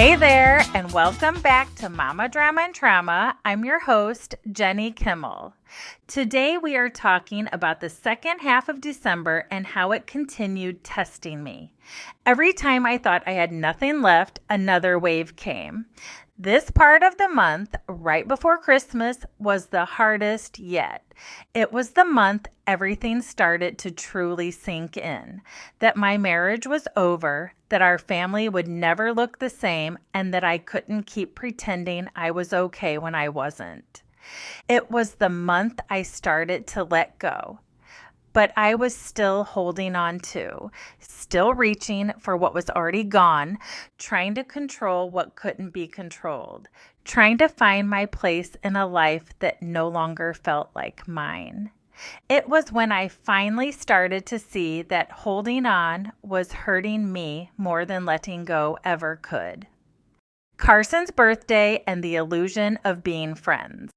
Hey there, and welcome back to Momma Drama Trauma. I'm your host, Jenny Kimmel. Today we are talking about the second half of December and how it continued testing me. Every time I thought I had nothing left, another wave came. This part of the month, right before Christmas, was the hardest yet. It was the month everything started to truly sink in, that my marriage was over, that our family would never look the same, and that I couldn't keep pretending I was okay when I wasn't. It was the month I started to let go. But I was still holding on to, still reaching for what was already gone, trying to control what couldn't be controlled, trying to find my place in a life that no longer felt like mine. It was when I finally started to see that holding on was hurting me more than letting go ever could. Carson's birthday and the illusion of being friends.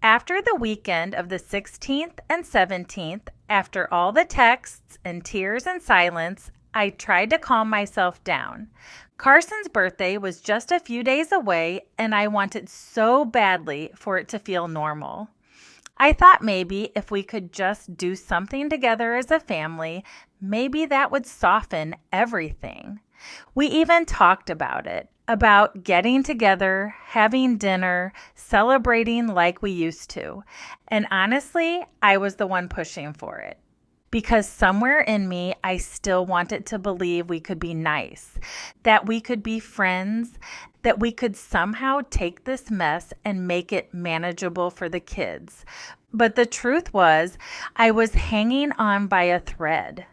After the weekend of the 16th and 17th, after all the texts and tears and silence, I tried to calm myself down. Carson's birthday was just a few days away, and I wanted so badly for it to feel normal. I thought maybe if we could just do something together as a family, maybe that would soften everything. We even talked about it. About getting together, having dinner, celebrating like we used to. And honestly, I was the one pushing for it. Because somewhere in me, I still wanted to believe we could be nice, that we could be friends, that we could somehow take this mess and make it manageable for the kids. But the truth was, I was hanging on by a thread.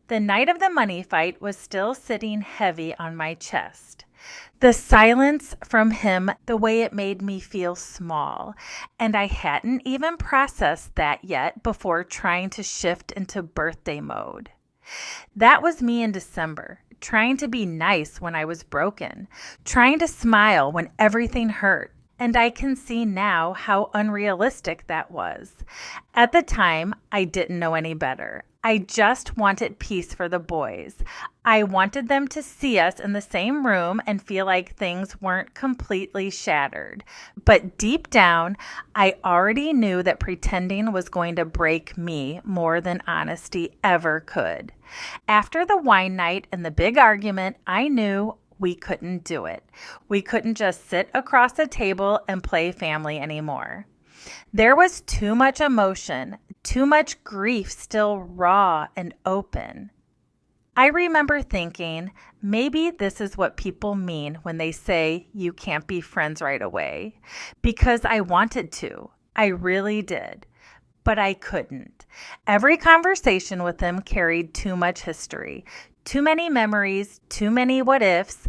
The night of the money fight was still sitting heavy on my chest. The silence from him, the way it made me feel small, and I hadn't even processed that yet before trying to shift into birthday mode. That was me in December, trying to be nice when I was broken, trying to smile when everything hurt. And I can see now how unrealistic that was. At the time, I didn't know any better. I just wanted peace for the boys. I wanted them to see us in the same room and feel like things weren't completely shattered. But deep down, I already knew that pretending was going to break me more than honesty ever could. After the wine night and the big argument, I knew we couldn't do it. We couldn't just sit across the table and play family anymore. There was too much emotion, too much grief still raw and open. I remember thinking, maybe this is what people mean when they say you can't be friends right away. Because I wanted to. I really did. But I couldn't. Every conversation with him carried too much history, too many memories, too many what ifs,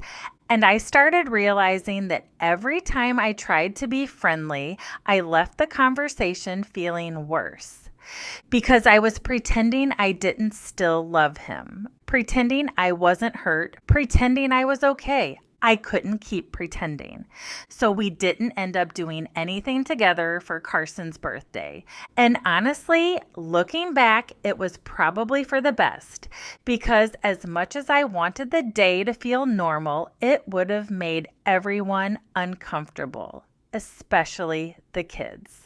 and I started realizing that every time I tried to be friendly, I left the conversation feeling worse. Because I was pretending I didn't still love him, pretending I wasn't hurt, pretending I was okay. I couldn't keep pretending. So we didn't end up doing anything together for Carson's birthday. And honestly, looking back, it was probably for the best. Because as much as I wanted the day to feel normal, it would have made everyone uncomfortable, especially the kids.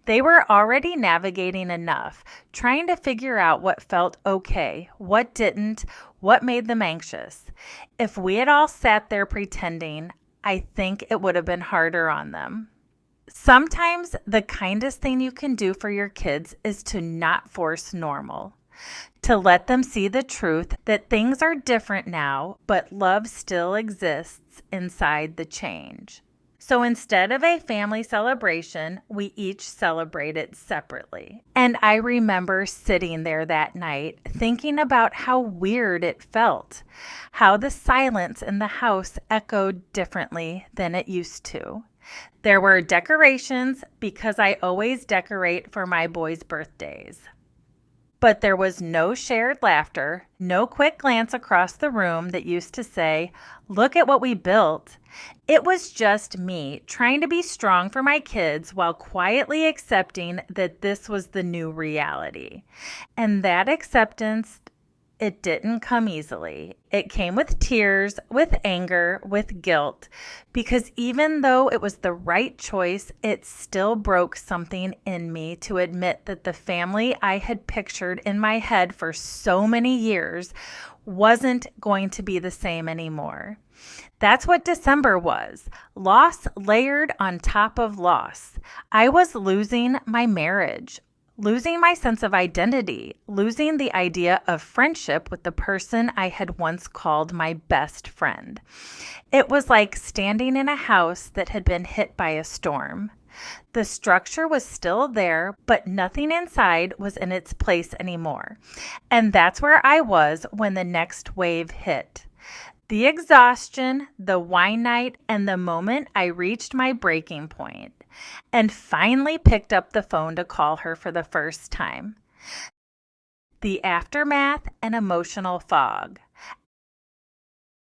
They were already navigating enough, trying to figure out what felt okay, what didn't, what made them anxious. If we had all sat there pretending, I think it would have been harder on them. Sometimes the kindest thing you can do for your kids is to not force normal, to let them see the truth that things are different now, but love still exists inside the change. So instead of a family celebration, we each celebrated separately. And I remember sitting there that night thinking about how weird it felt, how the silence in the house echoed differently than it used to. There were decorations because I always decorate for my boys' birthdays. But there was no shared laughter, no quick glance across the room that used to say, "Look at what we built." It was just me trying to be strong for my kids while quietly accepting that this was the new reality. And that acceptance, it didn't come easily. It came with tears, with anger, with guilt, because even though it was the right choice, it still broke something in me to admit that the family I had pictured in my head for so many years wasn't going to be the same anymore. That's what December was. Loss layered on top of loss. I was losing my marriage, losing my sense of identity, losing the idea of friendship with the person I had once called my best friend. It was like standing in a house that had been hit by a storm. The structure was still there, but nothing inside was in its place anymore. And that's where I was when the next wave hit. The exhaustion, the wine night, and the moment I reached my breaking point and finally picked up the phone to call her for the first time. The aftermath and emotional fog.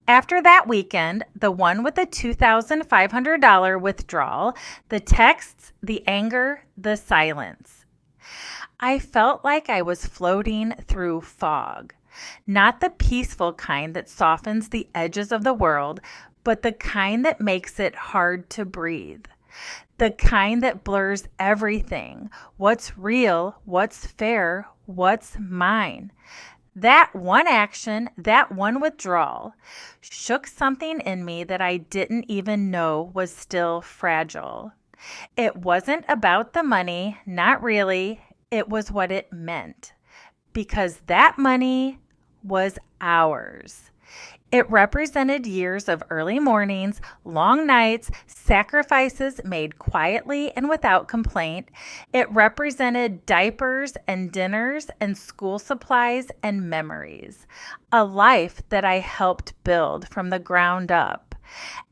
After that weekend, the one with the $2,500 withdrawal, the texts, the anger, the silence, I felt like I was floating through fog. Not the peaceful kind that softens the edges of the world, but the kind that makes it hard to breathe. The kind that blurs everything. What's real, what's fair, what's mine. That one action, that one withdrawal, shook something in me that I didn't even know was still fragile. It wasn't about the money, not really. It was what it meant. Because that money was ours. It represented years of early mornings, long nights, sacrifices made quietly and without complaint. It represented diapers and dinners and school supplies and memories. A life that I helped build from the ground up.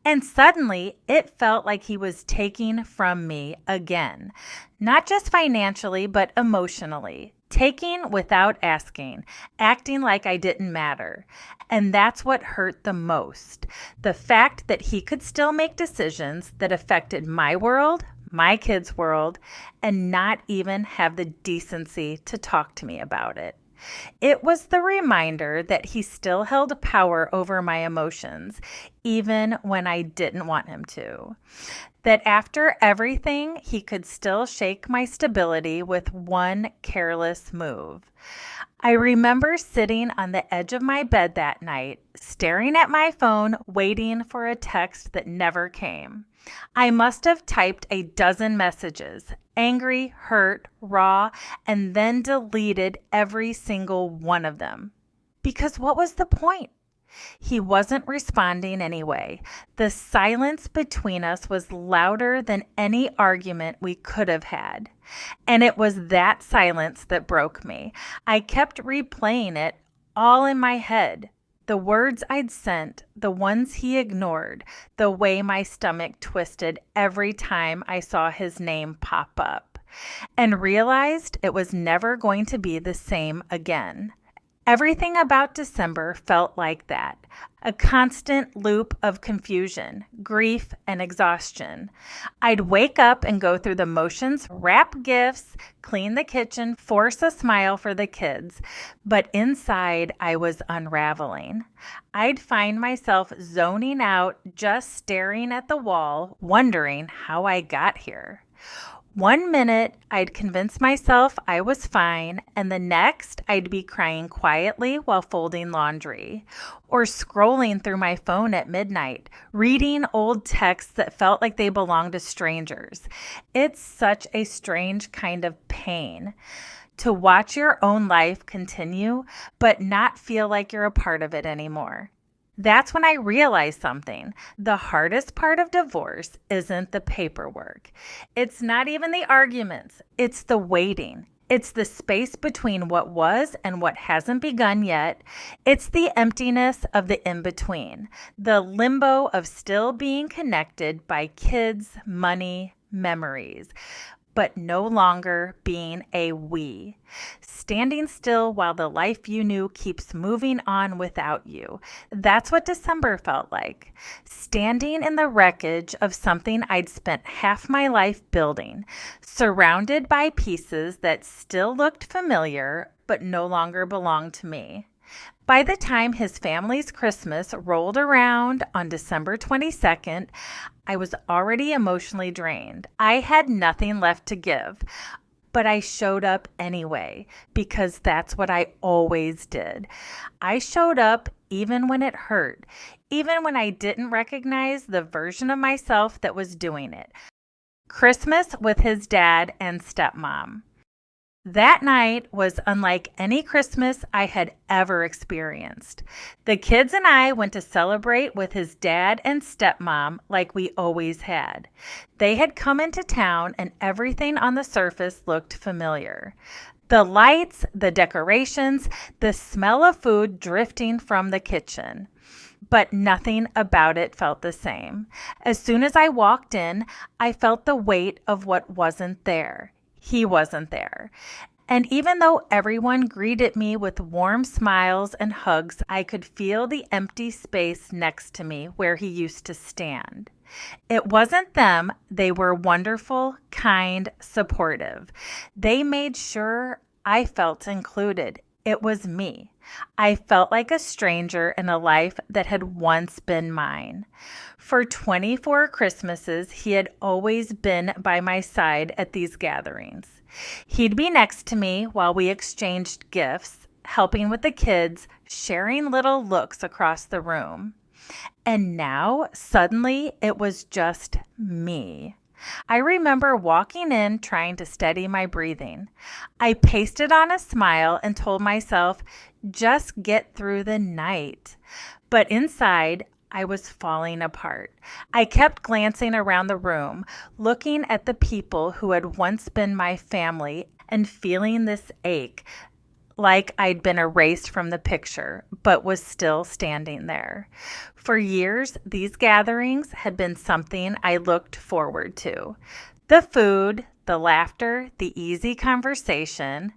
And suddenly, it felt like he was taking from me again. Not just financially, but emotionally. Taking without asking, acting like I didn't matter. And that's what hurt the most. The fact that he could still make decisions that affected my world, my kids' world, and not even have the decency to talk to me about it. It was the reminder that he still held power over my emotions, even when I didn't want him to. That after everything, he could still shake my stability with one careless move. I remember sitting on the edge of my bed that night, staring at my phone, waiting for a text that never came. I must have typed a dozen messages, angry, hurt, raw, and then deleted every single one of them. Because what was the point? He wasn't responding anyway. The silence between us was louder than any argument we could have had. And it was that silence that broke me. I kept replaying it all in my head. The words I'd sent, the ones he ignored, the way my stomach twisted every time I saw his name pop up, and realized it was never going to be the same again. Everything about December felt like that, a constant loop of confusion, grief, and exhaustion. I'd wake up and go through the motions, wrap gifts, clean the kitchen, force a smile for the kids, but inside I was unraveling. I'd find myself zoning out, just staring at the wall, wondering how I got here. 1 minute, I'd convince myself I was fine, and the next, I'd be crying quietly while folding laundry, or scrolling through my phone at midnight, reading old texts that felt like they belonged to strangers. It's such a strange kind of pain to watch your own life continue, but not feel like you're a part of it anymore. That's when I realized something. The hardest part of divorce isn't the paperwork. It's not even the arguments. It's the waiting. It's the space between what was and what hasn't begun yet. It's the emptiness of the in-between, the limbo of still being connected by kids, money, memories, but no longer being a we. Standing still while the life you knew keeps moving on without you. That's what December felt like. Standing in the wreckage of something I'd spent half my life building, surrounded by pieces that still looked familiar but no longer belonged to me. By the time his family's Christmas rolled around on December 22nd, I was already emotionally drained. I had nothing left to give, but I showed up anyway because that's what I always did. I showed up even when it hurt, even when I didn't recognize the version of myself that was doing it. Christmas with his dad and stepmom. That night was unlike any Christmas I had ever experienced. The kids and I went to celebrate with his dad and stepmom like we always had. They had come into town and everything on the surface looked familiar. The lights, the decorations, the smell of food drifting from the kitchen. But nothing about it felt the same. As soon as I walked in, I felt the weight of what wasn't there. He wasn't there. And even though everyone greeted me with warm smiles and hugs, I could feel the empty space next to me where he used to stand. It wasn't them. They were wonderful, kind, supportive. They made sure I felt included. It was me. I felt like a stranger in a life that had once been mine. For 24 Christmases, he had always been by my side at these gatherings. He'd be next to me while we exchanged gifts, helping with the kids, sharing little looks across the room. And now, suddenly, it was just me. I remember walking in trying to steady my breathing. I pasted on a smile and told myself, just get through the night. But inside, I was falling apart. I kept glancing around the room, looking at the people who had once been my family and feeling this ache, like I'd been erased from the picture, but was still standing there. For years, these gatherings had been something I looked forward to. The food, the laughter, the easy conversation.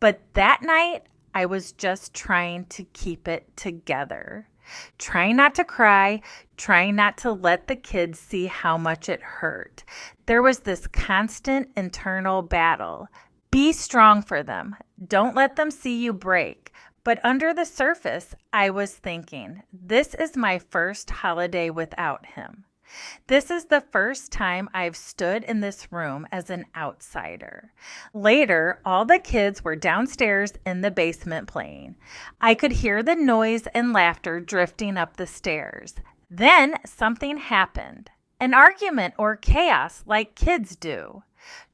But that night, I was just trying to keep it together. Trying not to cry, trying not to let the kids see how much it hurt. There was this constant internal battle. Be strong for them. Don't let them see you break. But under the surface, I was thinking, this is my first holiday without him. This is the first time I've stood in this room as an outsider. Later, all the kids were downstairs in the basement playing. I could hear the noise and laughter drifting up the stairs. Then something happened. An argument or chaos like kids do.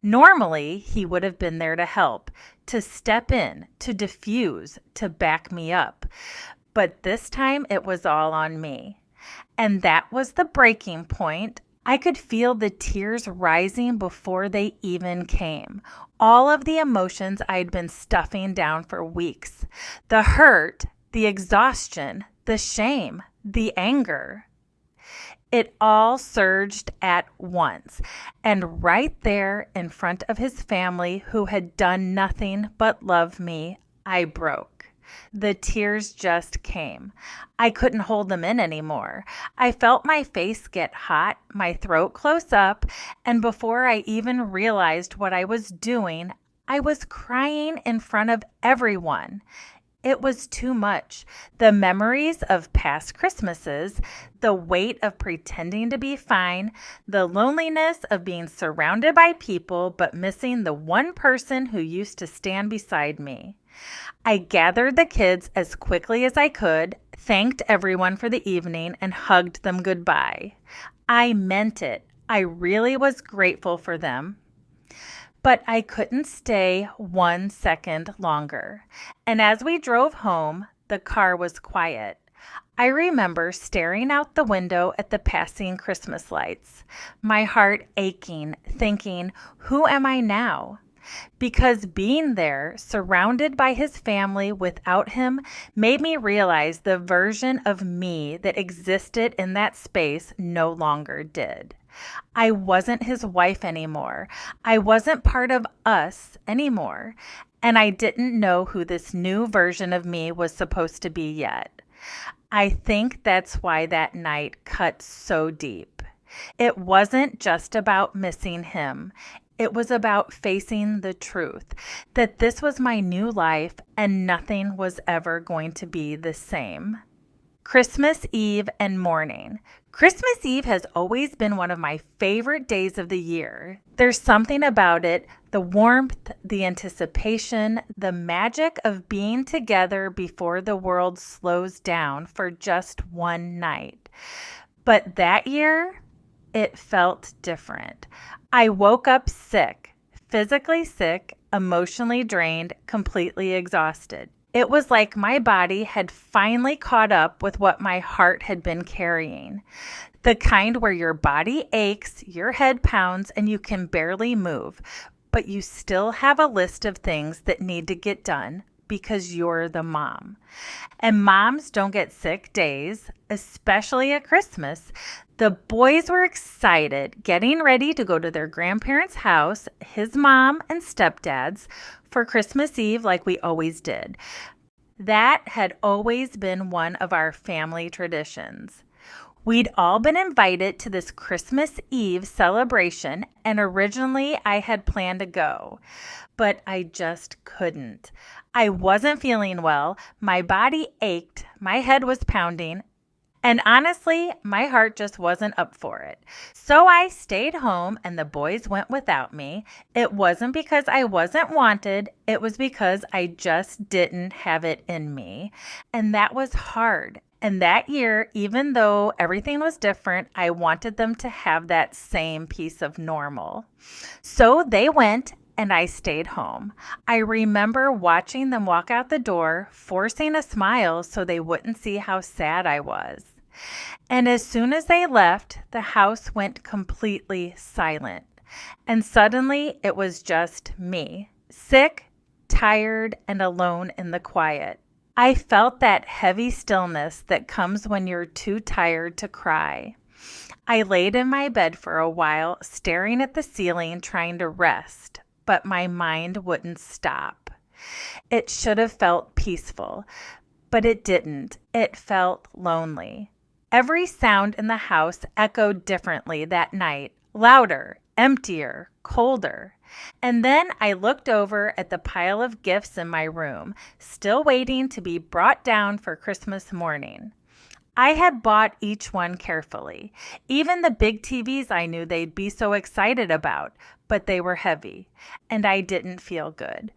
Normally, he would have been there to help, to step in, to diffuse, to back me up. But this time it was all on me. And that was the breaking point. I could feel the tears rising before they even came. All of the emotions I'd been stuffing down for weeks. The hurt, the exhaustion, the shame, the anger. It all surged at once, and right there in front of his family who had done nothing but love me, I broke. The tears just came. I couldn't hold them in anymore. I felt my face get hot, my throat close up, and before I even realized what I was doing, I was crying in front of everyone. It was too much. The memories of past Christmases, the weight of pretending to be fine, the loneliness of being surrounded by people but missing the one person who used to stand beside me. I gathered the kids as quickly as I could, thanked everyone for the evening, and hugged them goodbye. I meant it. I really was grateful for them. But I couldn't stay 1 second longer. And as we drove home, the car was quiet. I remember staring out the window at the passing Christmas lights, my heart aching, thinking, who am I now? Because being there, surrounded by his family without him, made me realize the version of me that existed in that space no longer did. I wasn't his wife anymore. I wasn't part of us anymore. And I didn't know who this new version of me was supposed to be yet. I think that's why that night cut so deep. It wasn't just about missing him. It was about facing the truth that this was my new life and nothing was ever going to be the same. Christmas Eve and morning. Christmas Eve has always been one of my favorite days of the year. There's something about it, the warmth, the anticipation, the magic of being together before the world slows down for just one night. But that year, it felt different. I woke up sick, physically sick, emotionally drained, completely exhausted. It was like my body had finally caught up with what my heart had been carrying. The kind where your body aches, your head pounds, and you can barely move, but you still have a list of things that need to get done because you're the mom. And moms don't get sick days, especially at Christmas. The boys were excited, getting ready to go to their grandparents' house, his mom and stepdad's, for Christmas Eve like we always did. That had always been one of our family traditions. We'd all been invited to this Christmas Eve celebration, and originally I had planned to go, but I just couldn't. I wasn't feeling well, my body ached, my head was pounding, and honestly, my heart just wasn't up for it. So I stayed home and the boys went without me. It wasn't because I wasn't wanted. It was because I just didn't have it in me. And that was hard. And that year, even though everything was different, I wanted them to have that same piece of normal. So they went and I stayed home. I remember watching them walk out the door, forcing a smile so they wouldn't see how sad I was. And as soon as they left, the house went completely silent. And suddenly it was just me, sick, tired, and alone in the quiet. I felt that heavy stillness that comes when you're too tired to cry. I laid in my bed for a while, staring at the ceiling, trying to rest, but my mind wouldn't stop. It should have felt peaceful, but it didn't. It felt lonely. Every sound in the house echoed differently that night, louder, emptier, colder. And then I looked over at the pile of gifts in my room, still waiting to be brought down for Christmas morning. I had bought each one carefully. Even the big TVs I knew they'd be so excited about, but they were heavy, and I didn't feel good.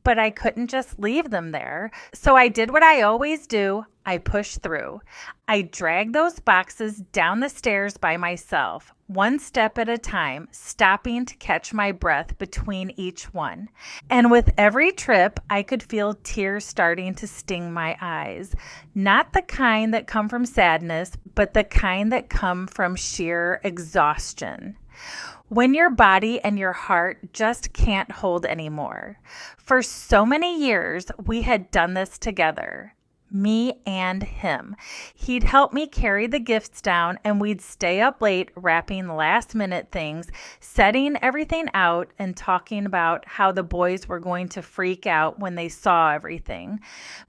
But I couldn't just leave them there, so I did what I always do. I pushed through. I dragged those boxes down the stairs by myself, one step at a time, stopping to catch my breath between each one. And with every trip, I could feel tears starting to sting my eyes. Not the kind that come from sadness, but the kind that come from sheer exhaustion. When your body and your heart just can't hold anymore. For so many years, we had done this together. Me and him. He'd help me carry the gifts down, and we'd stay up late wrapping last-minute things, setting everything out, and talking about how the boys were going to freak out when they saw everything.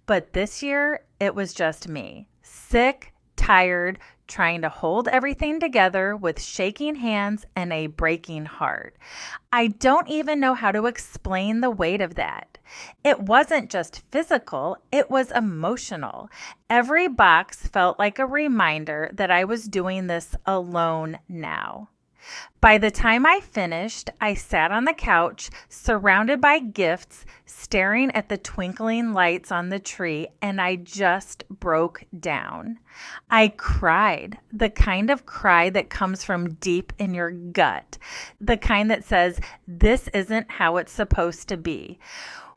But this year, it was just me. Sick, tired, trying to hold everything together with shaking hands and a breaking heart. I don't even know how to explain the weight of that. It wasn't just physical, it was emotional. Every box felt like a reminder that I was doing this alone now. By the time I finished, I sat on the couch, surrounded by gifts, staring at the twinkling lights on the tree, and I just broke down. I cried, the kind of cry that comes from deep in your gut, the kind that says, this isn't how it's supposed to be.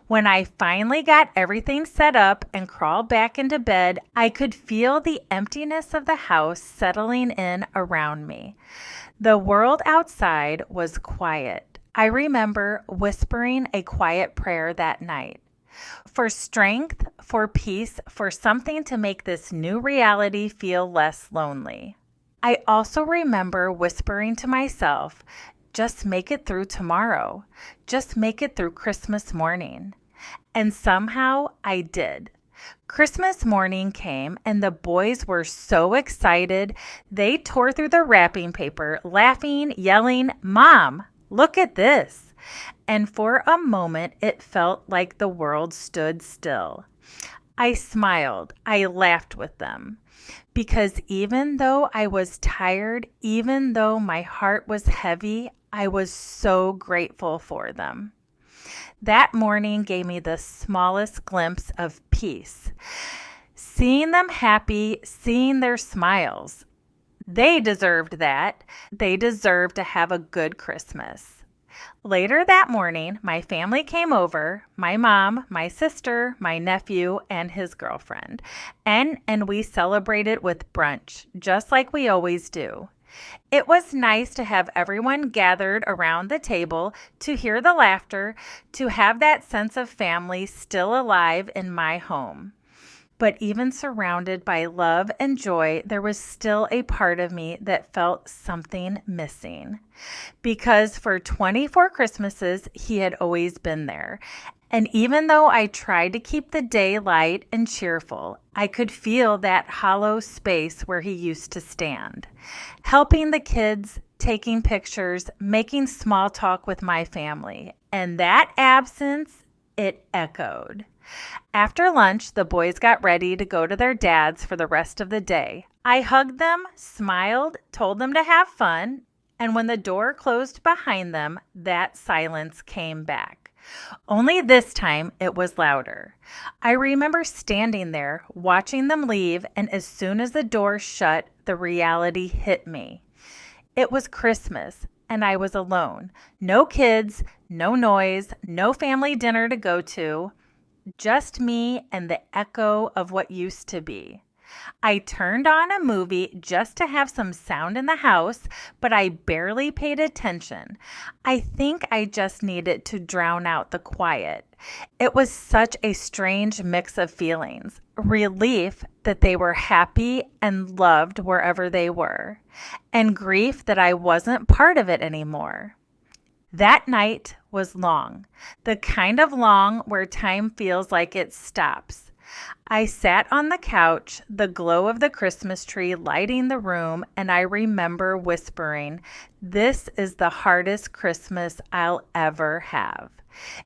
When I finally got everything set up and crawled back into bed, I could feel the emptiness of the house settling in around me. The world outside was quiet. I remember whispering a quiet prayer that night. For strength, for peace, for something to make this new reality feel less lonely. I also remember whispering to myself, just make it through tomorrow. Just make it through Christmas morning. And somehow I did. Christmas morning came and the boys were so excited. They tore through the wrapping paper, laughing, yelling, "Mom, look at this." and for a moment it felt like the world stood still. I smiled. I laughed with them. Because even though I was tired, even though my heart was heavy, I was so grateful for them. That morning gave me the smallest glimpse of peace. Seeing them happy, seeing their smiles. They deserved that. They deserved to have a good Christmas. Later that morning, my family came over, my mom, my sister, my nephew, and his girlfriend, and we celebrated with brunch, just like we always do. It was nice to have everyone gathered around the table, to hear the laughter, to have that sense of family still alive in my home. But even surrounded by love and joy, there was still a part of me that felt something missing. Because for 24 Christmases, he had always been there. And even though I tried to keep the day light and cheerful, I could feel that hollow space where he used to stand, helping the kids, taking pictures, making small talk with my family. And that absence, it echoed. After lunch, the boys got ready to go to their dads for the rest of the day. I hugged them, smiled, told them to have fun, and when the door closed behind them, that silence came back. Only this time, it was louder. I remember standing there, watching them leave, and as soon as the door shut, the reality hit me. It was Christmas, and I was alone. No kids, no noise, no family dinner to go to. Just me and the echo of what used to be. I turned on a movie just to have some sound in the house, but I barely paid attention. I think I just needed to drown out the quiet. It was such a strange mix of feelings. Relief that they were happy and loved wherever they were, and grief that I wasn't part of it anymore. That night was long, the kind of long where time feels like it stops. I sat on the couch, the glow of the Christmas tree lighting the room, and I remember whispering, "This is the hardest Christmas I'll ever have."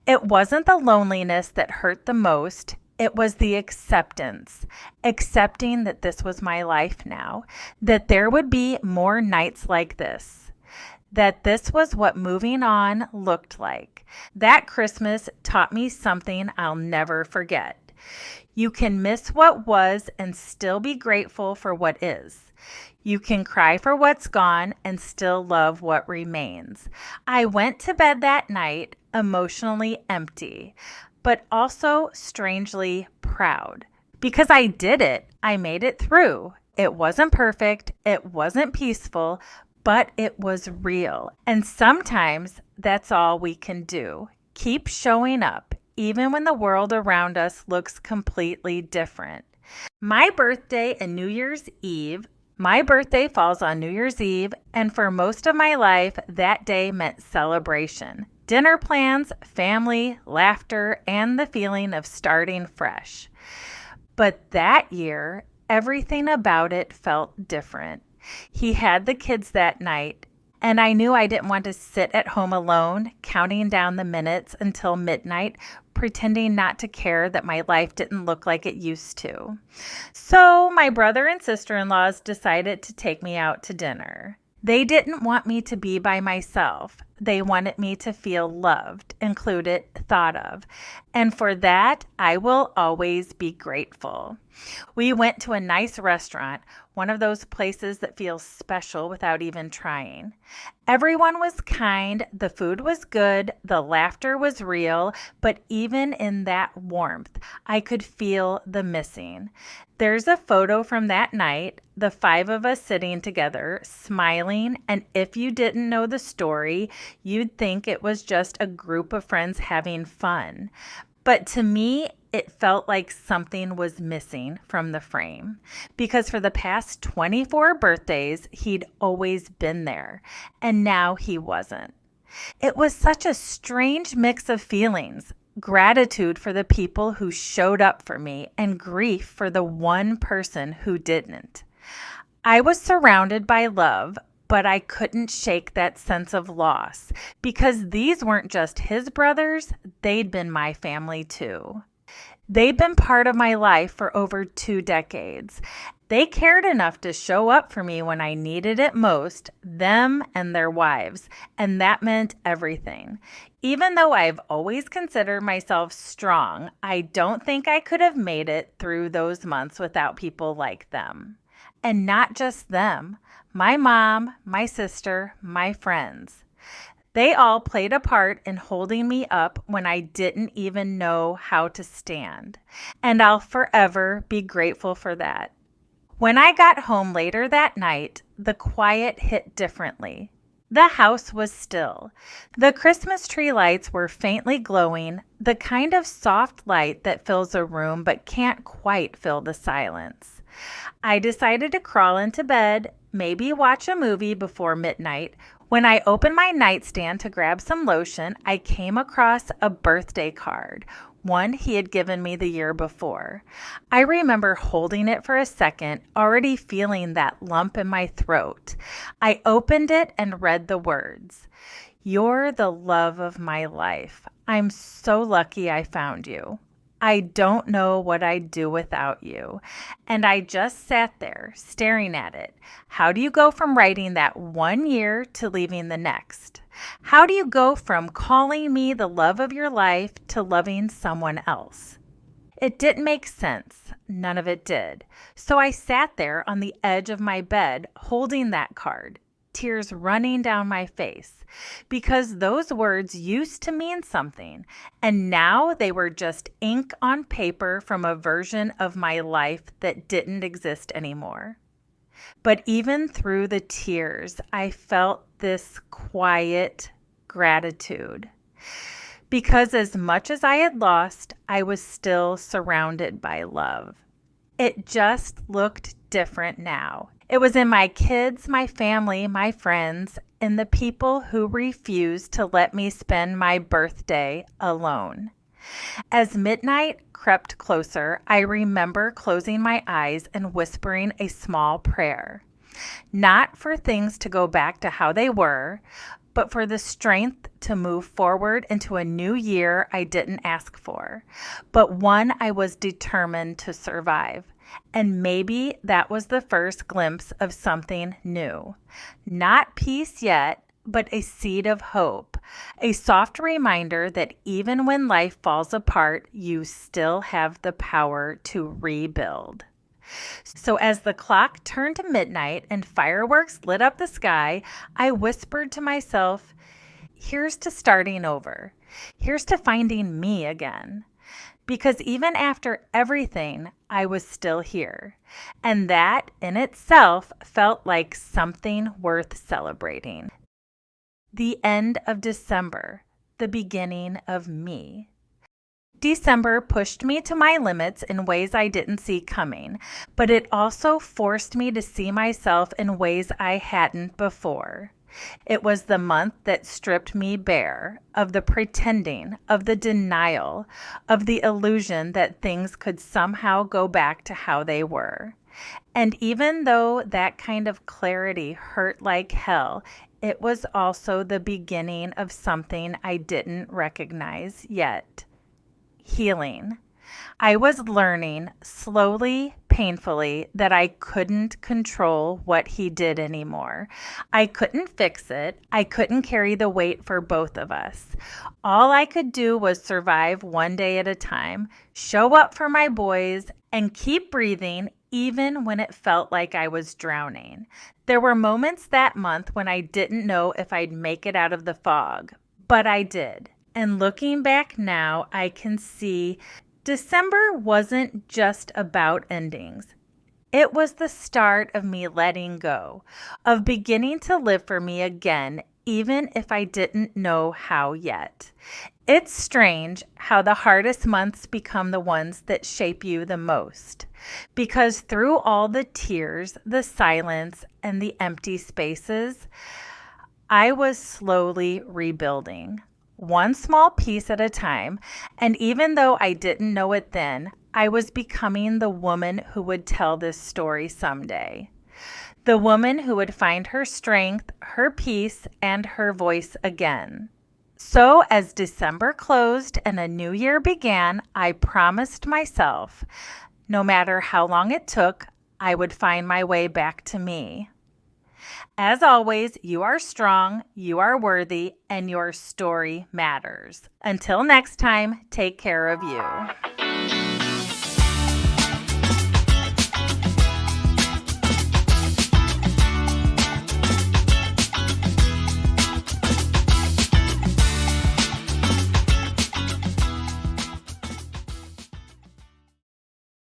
It wasn't the loneliness that hurt the most. It was the acceptance, accepting that this was my life now, that there would be more nights like this. That this was what moving on looked like. That Christmas taught me something I'll never forget. You can miss what was and still be grateful for what is. You can cry for what's gone and still love what remains. I went to bed that night emotionally empty, but also strangely proud. Because I did it. I made it through. It wasn't perfect. It wasn't peaceful, but it was real. And sometimes that's all we can do. Keep showing up, even when the world around us looks completely different. My birthday falls on New Year's Eve, and for most of my life, that day meant celebration. Dinner plans, family, laughter, and the feeling of starting fresh. But that year, everything about it felt different. He had the kids that night, and I knew I didn't want to sit at home alone, counting down the minutes until midnight, pretending not to care that my life didn't look like it used to. So my brother and sister-in-laws decided to take me out to dinner. They didn't want me to be by myself. They wanted me to feel loved, included, thought of. And for that, I will always be grateful. We went to a nice restaurant, one of those places that feels special without even trying. Everyone was kind, the food was good, the laughter was real, but even in that warmth, I could feel the missing. There's a photo from that night, the 5 of us sitting together, smiling, and if you didn't know the story, you'd think it was just a group of friends having fun. But to me, it felt like something was missing from the frame, because for the past 24 birthdays, he'd always been there, and now he wasn't. It was such a strange mix of feelings. Gratitude for the people who showed up for me, and grief for the one person who didn't. I was surrounded by love, but I couldn't shake that sense of loss because these weren't just his brothers, they'd been my family too. They'd been part of my life for over 2 decades. They cared enough to show up for me when I needed it most, them and their wives, and that meant everything. Even though I've always considered myself strong, I don't think I could have made it through those months without people like them. And not just them, my mom, my sister, my friends. They all played a part in holding me up when I didn't even know how to stand. And I'll forever be grateful for that. When I got home later that night, the quiet hit differently. The house was still. The Christmas tree lights were faintly glowing, the kind of soft light that fills a room but can't quite fill the silence. I decided to crawl into bed, maybe watch a movie before midnight. When I opened my nightstand to grab some lotion, I came across a birthday card, one he had given me the year before. I remember holding it for a second, already feeling that lump in my throat. I opened it and read the words, "You're the love of my life. I'm so lucky I found you. I don't know what I'd do without you." And I just sat there staring at it. How do you go from writing that 1 year to leaving the next? How do you go from calling me the love of your life to loving someone else? It didn't make sense. None of it did. So I sat there on the edge of my bed holding that card, tears running down my face, because those words used to mean something, and now they were just ink on paper from a version of my life that didn't exist anymore. But even through the tears, I felt this quiet gratitude, because as much as I had lost, I was still surrounded by love. It just looked different now. It was in my kids, my family, my friends, and the people who refused to let me spend my birthday alone. As midnight crept closer, I remember closing my eyes and whispering a small prayer. Not for things to go back to how they were, but for the strength to move forward into a new year I didn't ask for, but one I was determined to survive. And maybe that was the first glimpse of something new. Not peace yet, but a seed of hope, a soft reminder that even when life falls apart, you still have the power to rebuild. So as the clock turned to midnight and fireworks lit up the sky, I whispered to myself, here's to starting over. Here's to finding me again. Because even after everything, I was still here. And that in itself felt like something worth celebrating. The end of December, the beginning of me. December pushed me to my limits in ways I didn't see coming, but it also forced me to see myself in ways I hadn't before. It was the month that stripped me bare of the pretending, of the denial, of the illusion that things could somehow go back to how they were. And even though that kind of clarity hurt like hell, it was also the beginning of something I didn't recognize yet. Healing. I was learning, slowly, painfully, that I couldn't control what he did anymore. I couldn't fix it. I couldn't carry the weight for both of us. All I could do was survive one day at a time, show up for my boys, and keep breathing even when it felt like I was drowning. There were moments that month when I didn't know if I'd make it out of the fog, but I did. And looking back now, I can see December wasn't just about endings. It was the start of me letting go, of beginning to live for me again, even if I didn't know how yet. It's strange how the hardest months become the ones that shape you the most, because through all the tears, the silence, and the empty spaces, I was slowly rebuilding. One small piece at a time, and even though I didn't know it then, I was becoming the woman who would tell this story someday. the woman who would find her strength, her peace, and her voice again. So, as December closed and a new year began, I promised myself, no matter how long it took, I would find my way back to me. As always, you are strong, you are worthy, and your story matters. Until next time, take care of you.